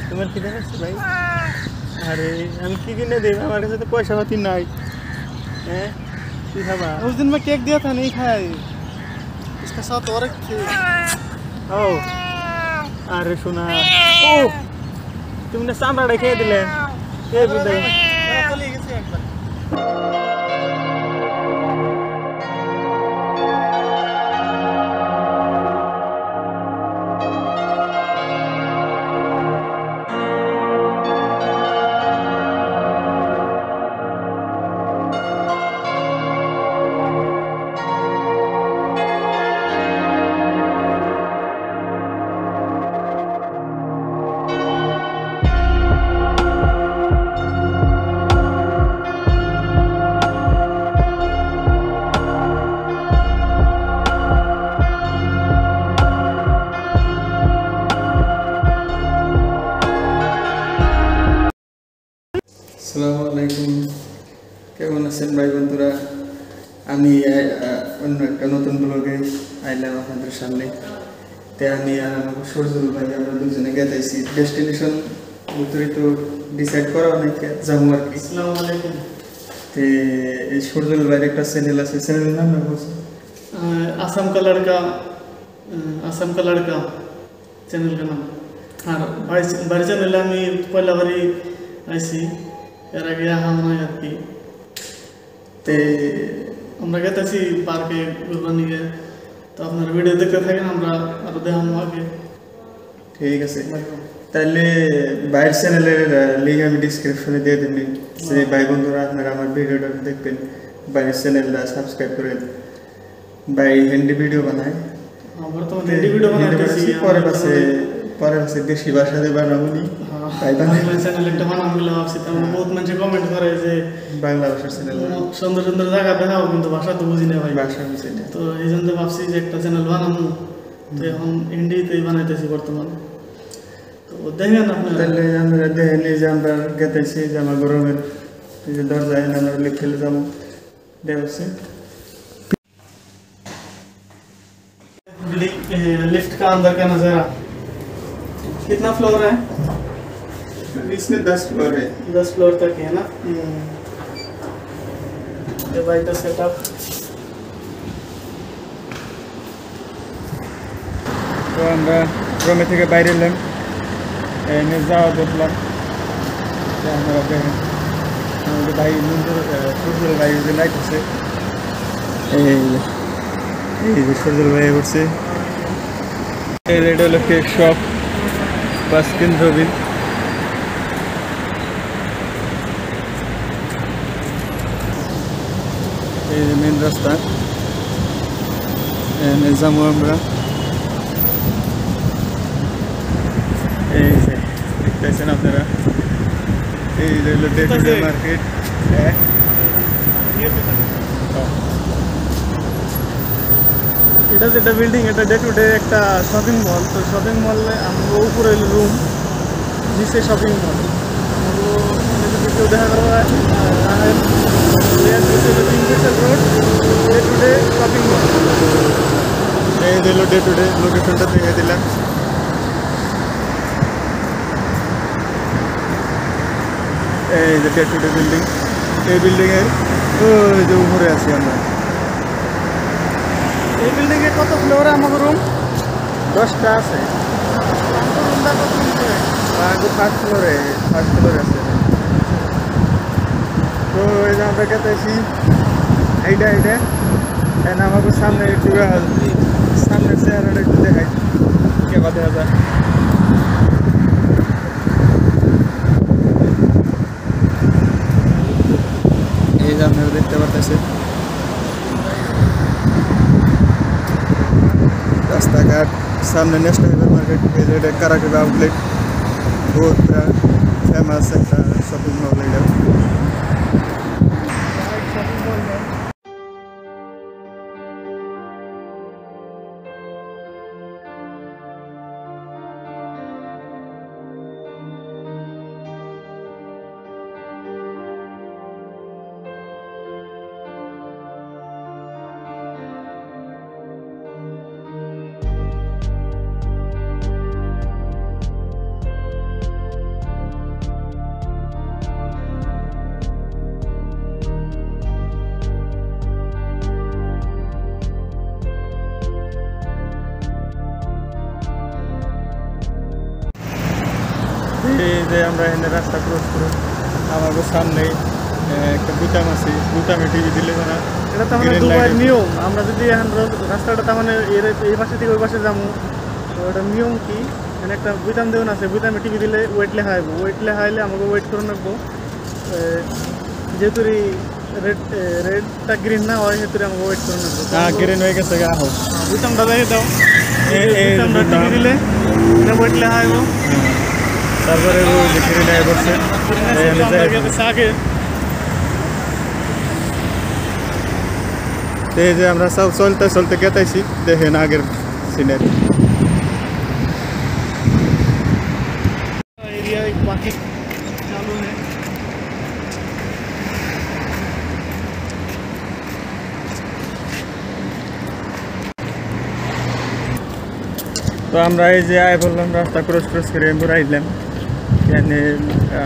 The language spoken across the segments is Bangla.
তোমার খিদে পাচ্ছে ভাই? আরে আমি কি কিনে দেব? আমার কাছে তো পয়সা পাতি নাই। हैं কি খাবা? उस दिन मैं केक दिया था नहीं खाया ये। इसके साथ और एक थी। ও আরে শোনা ও তুমি না চামড়াটা খেয়ে দিলে কে বুঝতে मेरा चली गई एक बार। আসসালামু আলাইকুম, কেমন আছেন ভাই বন্ধুরা? আমি অন্য একটা নতুন ব্লগে আইলাম আপনাদের সামনে। তে আমি আর আমার সরজুল ভাই আমরা দুজনে গেছি ডেস্টিনেশন ভিতরে তো ডিসাইড করা অনেক যাবো আর কি। अस्सलाम वालेकुम। তে এই সরজুল ভাইয়ের একটা চ্যানেল আছে, চ্যানেলের নাম না বলছি आसम का लड़का चैनल का नाम। और बारी चैनल আমি পয়লা বারি আইছি, এর আগে আহাম নাই আর কি। তে আমরা গেতেছি পার্কে ঘুরবার নিয়ে, তো আপনার ভিডিও দেখতে থাকেন, আমরা আরো দেখাবো আগে। ঠিক আছে, তাহলে ভাইয়ের চ্যানেলের লিঙ্ক আমি ডিসক্রিপশনে দিয়ে দেবেন। সেই ভাই বন্ধুরা আপনারা আমার ভিডিওটা দেখবেন, ভাইয়ের চ্যানেলটা সাবস্ক্রাইব করেন। ভাই হিন্দি ভিডিও বানায়, বর্তমানে হিন্দি ভিডিও বানাইতেছি। পরে আছে দেশি ভাষাতে বানাবনি। বাংলা চ্যানেল একটা বানাবো বলে ভাবছি। তেমন বহুত মানুষ কমেন্ট করে যে বাংলা ভাষার চ্যানেল সুন্দর সুন্দর জায়গা দেখাও, কিন্তু ভাষা তো বুঝি না ভাই। ভাষা বুঝি না, তো এই জন্য ভাবছি যে একটা চ্যানেল বানাবো। তো এখন হিন্দিতেই বানাইতেছি বর্তমান। তো দেখেন আপনারা, তাহলে আমরা দেখেন এই যে আমরা গেতেছি যে আমার গরমের এই যে দরজায় আমরা লিফট ফেলে যাবো দেখছি। लिफ्ट का अंदर का नजारा। कितना फ्लोर है? इसमें 10 फ्लोर है। 10 फ्लोर तक है ना। ये भाई का सेटअप। তো আমরা রুমে থেকে বাইরে এলাম, এনে যাওয়া দেখলাম। আমরা দেখেন আমাদের ভাই সূর্যল ভাই যে লাইট আছে, এই যে সূর্যল ভাই করছে। এটা হলো কেক শপ বাস্কিন রবিন। এই যে মেন রাস্তা, এনে যাবো আমরা। এই যে দেখতেছেন আপনারা, এই যে হলো ডে টু ডে মার্কেট। এটা যেটা বিল্ডিং, এটা ডে টু ডে একটা শপিং মল। তো শপিং মলে আমরা উপরে রুম, নিচে শপিং মল। কেউ দেখা করবো road day to day shopping mall. এই দিল ডে টু ডে লোকেশনটা দেখে দিলাম। এই যে ডে টু ডে বিল্ডিং, এই বিল্ডিংয়ের ওই যে উপরে আছি আমরা। এই বিল্ডিং এ কত ফ্লোরে আমাদের রুম? 10টা আছে। রুমটা কত ফ্লোরে? আগে ফার্স্ট ফ্লোরে আছে। তো এই যে আমরা গেতেছি এইটা এন আমাকে সামনে একটু সামনের চেহারাটা একটু দেখাই, কেবা দেখা যায়। এই যে আপনারা দেখতে পাচ্ছেন রাস্তাঘাট, সামনে ন্যাশনাল হাইওয়ে মার্কেট। এই যে এটা কারাকুল আউটলেট, বহুত ফেমাস একটা শপিং মল এটা। এই যে আমরা এখানে রাস্তা ক্রস করে আমাদের সামনে একটা বুতাম আছে, বুতামে টিভি দিলে মানে এটা তো মানে দুবাইয়ের নিয়ম। আমরা যদি এখন রাস্তাটা তার মানে এই পাশে থেকে ওই পাশে যাবো, তো ওটা নিয়ম কি, মানে একটা বুতাম দেবেন আছে, বুতামে টিভি দিলে ওয়েট লেখা আইব, ওয়েট লেখা আইলে আমাকে ওয়েট করে রাখবো। যেহেতু রেডটা গ্রিন না হয় সেহেতু আমাকে ওয়েট করে রাখবো। গ্রিন হয়ে গেছে গা হোক বুতামটা দেখে দাও, বুতামটা টিভি দিলে ওয়েট লেখা আইব। তারপরে গ্রিন হয়ে বসছে আগে এই যে আমরা সব চলতে চলতে গেতাইছি, দেখেন আগের সিনারি। एरिया एक बाकी चालू है। তো আমরা এই যে আয় বললাম রাস্তা ক্রস করে আমরা আইলাম, এখানে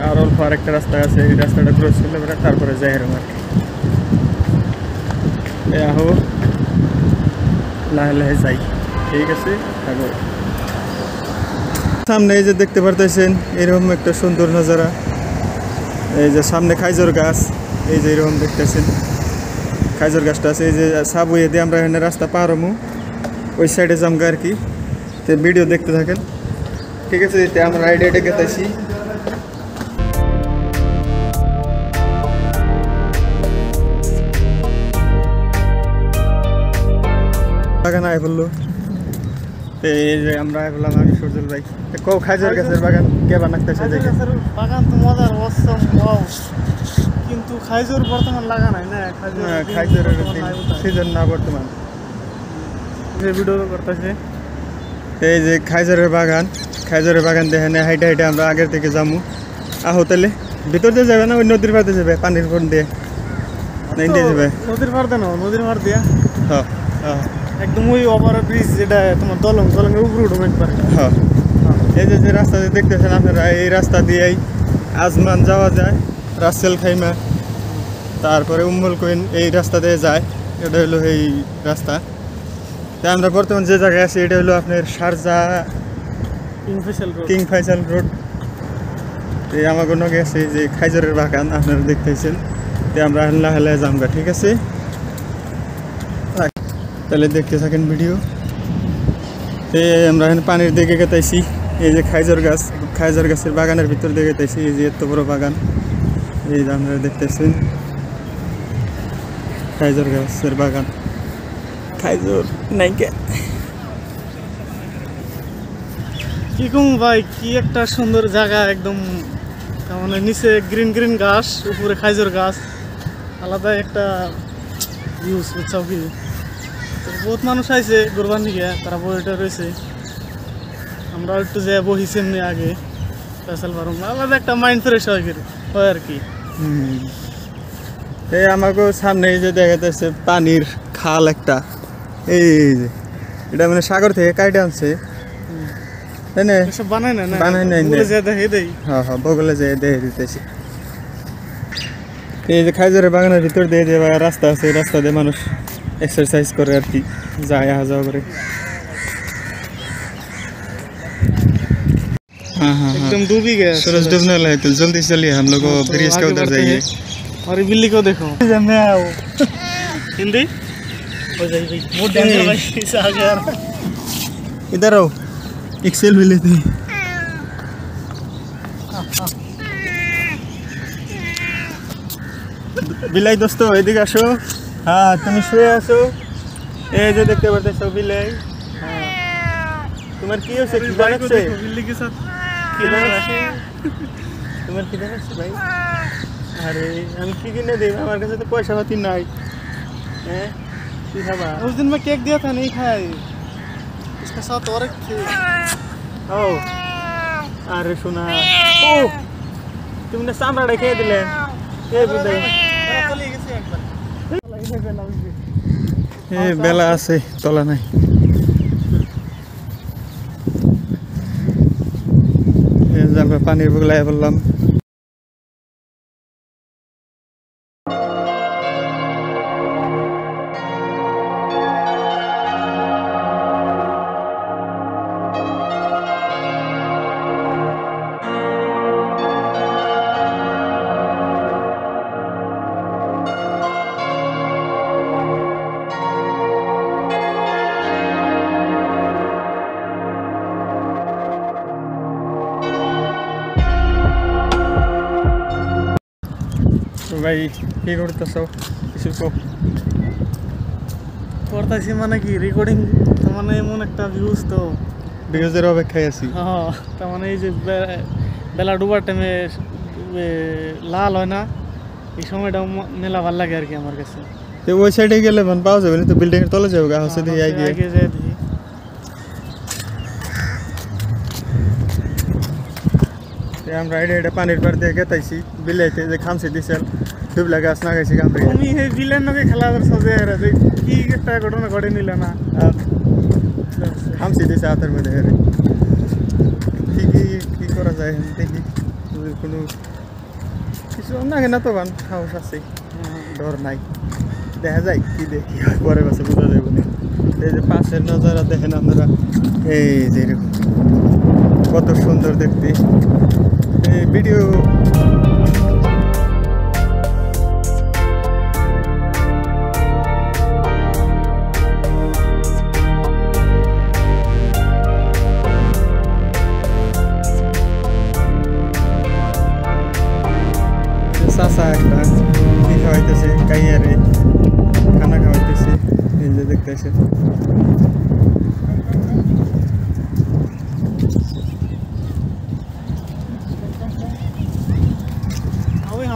আর অল্প আরেকটা রাস্তা আছে, এই রাস্তাটা ক্রস করলে আমরা তারপরে যাই আর আহো লাহে লাহে যাই, ঠিক আছে থাকো। সামনে এই যে দেখতে পারতেছেন এরকম একটা সুন্দর নজারা, এই যে সামনে খাইজর গাছ, এই যে এরকম দেখতেছেন খাইজর গাছটা আছে। এই যে সাবুয়ে দিয়ে আমরা এখানে রাস্তা পার হমু, ওই সাইডে জামগা আর কি। তো ভিডিও দেখতে থাকেন, ঠিক আছে। আমরা রাইডে গেতেছি, বাগান আয় বললো। এই যে আমরা আয় বললাম, আমি সজল ভাই কো খাইজর গাছের বাগান কে বানাইতেছে? বাগান তো মজার অসম, ওয়াও। কিন্তু খাইজর বর্তমান লাগা নাই না, খাইজরের সিজন না বর্তমান। যে ভিডিও করতেছে এই যে খাইজরের বাগান দেখেন, হাইটে হাইটে আমরা আগের থেকে যাবো। আহো তাহলে ভিতর দিয়ে যাবে না ওই নদীর পাড়ে যাবে, পানির ফোন দিয়ে না ইন্ডিয়া যাবে? নদীর পাড় দেন, নদীর পাড় দিয়া হ্যাঁ হ্যাঁ একদম ওই ওভার ব্রিজ, যেটা তোমার দলঙের উপরে উঠবে একবারে। হ্যাঁ, এই যে রাস্তা দিয়ে দেখতেছেন আপনারা, এই রাস্তা দিয়েই আজমান যাওয়া যায়, রাসেল খাইমা, তারপরে উম্মুল কুইন, এই রাস্তা দিয়ে যায়। এটা হলো এই রাস্তা। তাই আমরা বর্তমান যে জায়গায় আছি এটা হলো আপনার শারজাহ কিং ফয়সাল রোড। এই আমাকে নগে আছে যে খাইজরের বাগান আপনারা দেখতেছেন। তো আমরা লাহে জামগা, ঠিক আছে। তাহলে দেখতে থাকেন ভিডিও। আমরা এখানে পানির দিকে গেতাইছি, এই যে খাইজর গাছের বাগানের ভিতর দিয়ে গেতাইছি। এই যে এত বড় বাগান, এই যে আপনারা দেখতেছেন খাইজর গাছের বাগান। খাইজর নাইকে কি কম ভাই, কি একটা সুন্দর জায়গা একদম, মানে নিচে গ্রিন ঘাস, উপরে খাইজর গাছ, আলাদা একটা ভিউজ, বুঝছাও কি? বহুত মানুষ আইছে ঘুরবার নিকে, তারা বইটা রয়েছে। আমরা একটু যে বহিছি এমনি আগে ফেসাল পারম, আলাদা একটা মাইন্ড ফ্রেশ হয় আর কি। এই আমাকে সামনে এই যে দেখা যাচ্ছে পানির খাল একটা, এই যে এটা মানে সাগর থেকে কাইটে আনছে, তাই না? বানাই না, হ্যাঁ হ্যাঁ, বগলে যে দেখে দিতেছি। এই যে খাইজরের বাগানের ভিতর দিয়ে যে রাস্তা আছে, এই রাস্তা দিয়ে মানুষ एक्सरसाइज करे আর কি, যায় आ जाओ करे। हाँ हाँ एकदम डूब ही गया, सूरज डूबने लगा है, तो जल्दी चलिए हम लोग ब्रिज के उधर जाइए। और ये बिल्ली को देखो, मैं आओ हिंदी हो जाए भाई, बहुत डेंजर भाई, इसे आ गया। इधर आओ, एक सेल्फी लेते हैं। बिलाई दोस्तों এদিকে আসো। হ্যাঁ তুমি শুয়ে আসো, এই যে দেখতে পাচ্ছ বিলাই। তোমার কি হচ্ছে? কি বানাচ্ছে বিল্লি के साथ? কি বানাচ্ছে তোমার? কি বানাচ্ছে ভাই? আরে আমি কি কিনে দেব, আমার কাছে তো পয়সা পাতি নাই। हैं কি খাবা? उस दिन मैं केक दिया था, नहीं खाया, इसके साथ और एक थी। ও আরে শোনা, ও তুমি না সামরাটা খেয়ে দিলে। এই বুঝাই বেলা আছে, তলা নাই। আমরা পানির বগলায় বললাম। তো ভাই কি করতেছ কিছু তো করতেছি মানে কি রেকর্ডিং, তার মানে এমন একটা ভিউজ তো ভিউজের অপেক্ষায় আছি। হ্যাঁ, তার মানে এই যে বেলা ডুবার টাইমে লাল হয় না, এই সময়টা মেলা ভাল লাগে আর কি আমার কাছে। তো ওই সাইডে গেলে মানে পাওয়া যাবে না, তো বিল্ডিং এর তলে যাবো গা হচ্ছে দেখি আগে আগে যাই দেখি। আমরা এটা পানির পার দিয়ে গেতাইছি বিলাইতে যে খামছি দিছিল ডুবলা গাছ না খাইছি কাম থেকে তুমি এই বিলের নকে খেলা করছো যে কি একটা ঘটনা ঘটে নিলে না, খামছি দিছে হাতের মধ্যে হেরে কি কি কি করা যায় দেখি যদি কোনো কিছু না কেনা তো গান সাহস আছে, ডর নাই, দেখা যায় কি দেখি পরে বসে বোঝা যাবে না। এই যে পাশের নজারা দেখেন আপনারা, এই যে এরকম কত সুন্দর দেখতে এই ভিডিও। চাষা একটা কি খাওয়াইতেছে কাইয়ারে খানা খাওয়াইতেছে, এই যে দেখতেছে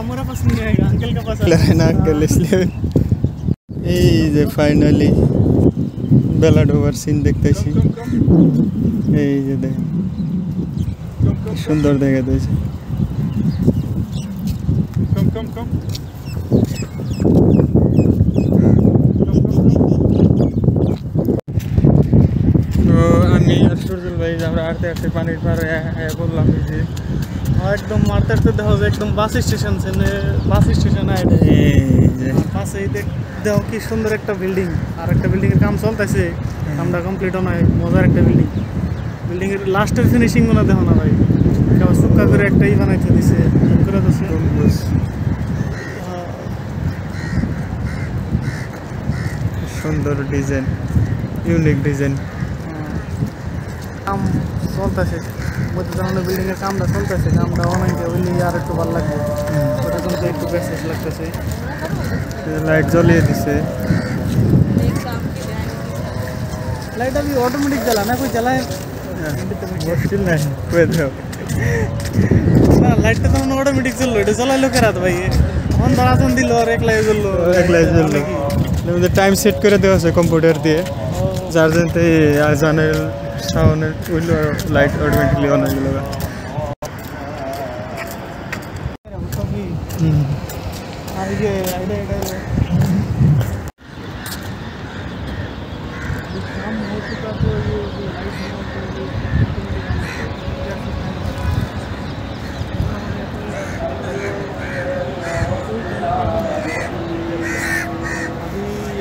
हमारा पास नहीं आएगा, अंकल का पास ना अंकल इसलिए এই যে ফাইনালি বেলা ডোবার সিন দেখতেছি, এই যে দেখেন সুন্দর দেখা দিয়েছে। তো আমি আর সুরজুল ভাই আমরা আটতে আটতে পানির পাড়ে বললাম যে একদম মারতে দেখা যায় একদম বাস স্টেশন আইডে পাশে দেখো কি সুন্দর একটা বিল্ডিং, আর একটা বিল্ডিং এর কাম চলতেছে, কামটা কমপ্লিট হয়, মজার একটা বিল্ডিং এর লাস্টের ফিনিশিং গুলো দেখো না ভাই, সুক্কা করে একটা বানাইতে দিছে করে দিছে, সুন্দর ডিজাইন, ইউনিক ডিজাইন। কাম চলতেছে মধ্যে যখন বিল্ডিং এর কামটা চলতেছে, কামটা অনেক হইলে আর একটু ভালো লাগবে, ওটা কিন্তু একটু বেশ লাগতেছে। লাইট জ্বলিয়ে দিছে, লাইট अभी ऑटोमेटिक चला ना, कोई चलाए मुश्किल नहीं कोई दो না, লাইটটা তো অটোমেটিক চললো, এটা জ্বলাইলো কে রাত ভাই, এখন ধরাচন দিল আর এক লাইট জ্বললো, আমাদের টাইম সেট করে দেওয়া আছে কম্পিউটার দিয়ে, যার জন্য আজানের সাউন্ডের উইলো লাইট অটোমেটিকলি অন হয়ে গেল।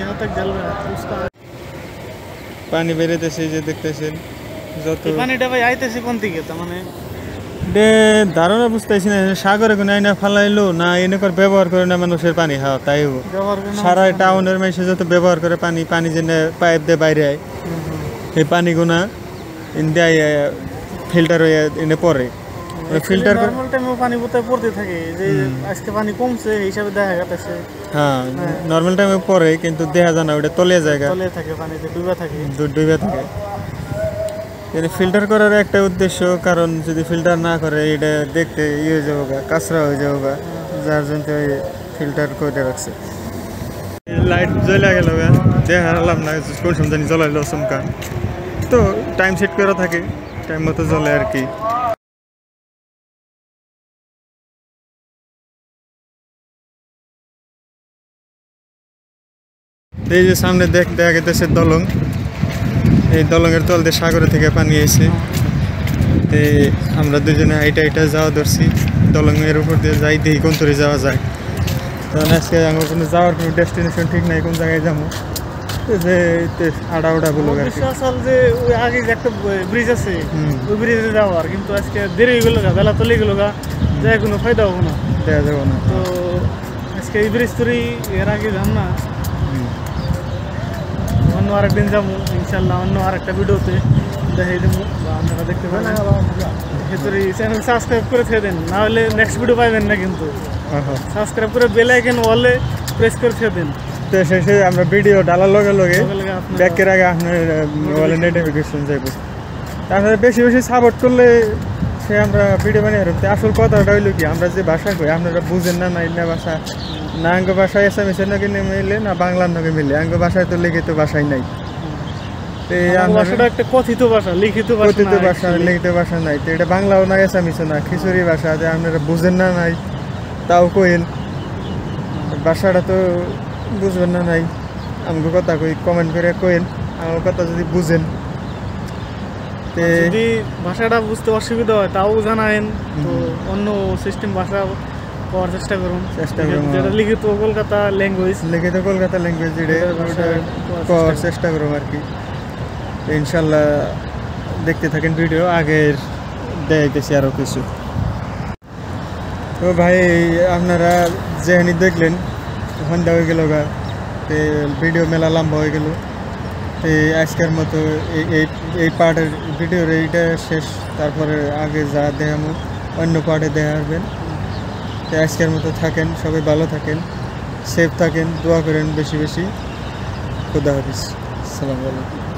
यहाँ तक जल रहा है उसका পানি বেরোতেছে যে দেখতেছেন, যত পানিটা ভাই আইতেছে কোন দিকে, তার মানে ধারণা বুঝতেছি না, সাগরে কোনো আইনা ফালাইলো না এনে করে ব্যবহার করে না মানুষের পানি খাওয়া, তাই সারা টাউনের মানুষ যত ব্যবহার করে পানি যে পাইপ দিয়ে বাইরে আয়, এই পানিগুনা ইন্ডিয়া ফিল্টার হয়ে এনে পড়ে, ফিল্টার করে নরমাল টাইমে পানি বোতলে পড়তে থাকে, যে আজকে পানি কমছে এই হিসাবে দেখা যাচ্ছে। হ্যাঁ নরমাল টাইমে পড়ে কিন্তু দেখা যায় না, ওটা তলে জায়গা তলে থাকে, পানিতে ডুবে থাকে, ডুবে থাকে। ফিল্টার করার একটা উদ্দেশ্য, কারণ যদি ফিল্টার না করে এটা দেখতে ইয়ে হয়ে যাবো কাঁচরা হয়ে যাবো, যার জন্য ফিল্টার করে রাখছে। লাইট জ্বলে গেল দেখালাম না কোন সময় জানি জ্বলাইলো চমকা, তো টাইম সেট করা থাকে, টাইম মতো জ্বলে আর কি। এই যে সামনে দেখা গেছে দলং, এই দলঙের তল দিয়ে সাগরে থেকে পানি এসে আমরা দুজনে হাইটা যাওয়া ধরছি, দলঙের উপর দিয়ে যাই দেখি কোন তরে যাওয়া যায়। কারণ আজকে আমার কোনো যাওয়ার কোনো ডেস্টিনেশন ঠিক নাই, কোন জায়গায় যাবো, যে আড়া বলো আসল যে ওই আগে যে একটা ব্রিজ আছে ওই ব্রিজে যাওয়ার, কিন্তু আজকে দেরি হয়ে গেল, বেলা তলে গেল যাই কোনো ফায়দা হবো না, দেখা যাবো না। তো আজকে এই ব্রিজ তরি এর আগে যাম না, অন্য আরেকদিন যাবো ইনশাল্লাহ, অন্য আরেকটা ভিডিওতে দেখাই দেবো, আপনারা দেখতে পাবেন। ভেতরে চ্যানেল সাবস্ক্রাইব করে ছেড়ে দেন, নাহলে নেক্সট ভিডিও পাইবেন না কিন্তু। সাবস্ক্রাইব করে বেল আইকন অলে প্রেস করে ছেড়ে দিন। তো শেষে আমরা ভিডিও ডালার লগে লগে লগে লগে আপনার ব্যাকের আগে আপনার মোবাইলে নোটিফিকেশন যাবে। তারপরে বেশি বেশি সাপোর্ট করলে সে আমরা ভিডিও বানিয়ে রাখতে। আসল কথাটা হইলো কি, আমরা যে ভাষা কই আপনারা বুঝেন না না ভাষা না আঙ্গ ভাষায় এসামিসের নাকি মিলে না বাংলার নাকি মিলে, আঙ্গ ভাষায় তো লিখিত ভাষাই নাই। ভাষাটা একটা কথিত ভাষা, লিখিত ভাষা লিখিত ভাষা নাই। তো এটা বাংলাও না এসামিসও না, খিচুড়ি ভাষা। যে আপনারা বুঝেন না নাই তাও কইন, ভাষাটা তো বুঝবেন না নাই। আমাকে কথা কই কমেন্ট করে কইন, আমার কথা যদি বুঝেন। যদি ভাষাটা বুঝতে অসুবিধা হয় তাও জানায়েন, তো অন্য সিস্টেম ভাষা পাওয়ার চেষ্টা করুন। যেটা লিখিত কলকাতা ল্যাঙ্গুয়েজ পাওয়ার চেষ্টা করুন আর কি। ইনশাল্লাহ দেখতে থাকেন ভিডিও, আগের দেখাইতেছি আরও কিছু। তো ভাই আপনারা যেখানে দেখলেন সন্ধ্যা হয়ে গেল গা, তো ভিডিও মেলা লম্বা হয়ে গেল। তো আজকের মতো এই পার্টের ভিডিওর এইটা শেষ। তারপরে আগে যা দেখাবো অন্য পার্টে দেখা আসবেন। তো আজকের মতো থাকেন, সবাই ভালো থাকেন, সেফ থাকেন, দোয়া করেন বেশি বেশি। খুদা হাফিজ, আসসালামু আলাইকুম।